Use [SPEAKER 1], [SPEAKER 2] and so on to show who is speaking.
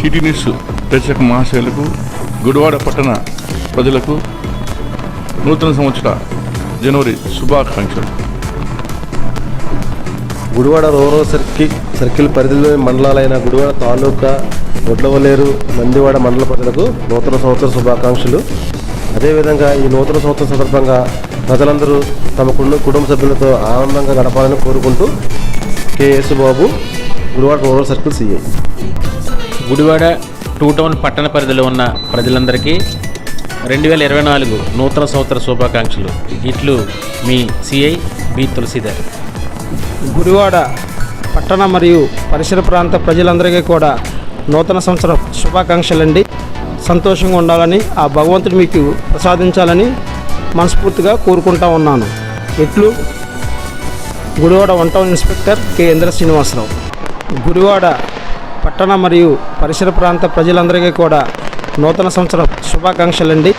[SPEAKER 1] City news ప్రేక్షక మహాశయులకు, గుడివాడ పట్టణ ప్రజలకు నూతన సంవత్సర జనవరి శుభాకాంక్షలు.
[SPEAKER 2] గుడివాడ రూరల్ సర్కిల్ పరిధిలోని మండలాలైన గుడివాడ తాలూకా, వడ్లవలేరు, నందివాడ మండల ప్రజలకు నూతన సంవత్సర శుభాకాంక్షలు. అదేవిధంగా ఈ నూతన సంవత్సరం సందర్భంగా ప్రజలందరూ తమ కుటుంబ సభ్యులతో ఆనందంగా గడపాలని కోరుకుంటూ K S Babu, Gudivada rural circle CI.
[SPEAKER 3] Gudivada 2 town పట్టణ పరిధిలో ఉన్న ప్రజలందరికీ 2024 నూతన సంవత్సర శుభాకాంక్షలు. ఇట్లు మీ సిఐ బి తులసీధర్.
[SPEAKER 4] గుడివాడ పట్టణ మరియు పరిసర ప్రాంత ప్రజలందరికీ కూడా నూతన సంవత్సర శుభాకాంక్షలండి. సంతోషంగా ఉండాలని, ఆ భగవంతుడు మీకు ప్రసాదించాలని మనస్ఫూర్తిగా కోరుకుంటా ఉన్నాను. ఇట్లు గుడివాడ 1 టౌన్ ఇన్స్పెక్టర్ కె ఇంద్ర శ్రీనివాసరావు. గుడివాడ పట్టణ మరియు పరిసర ప్రాంత ప్రజలందరికీ కూడా నూతన సంవత్సర శుభాకాంక్షలండి.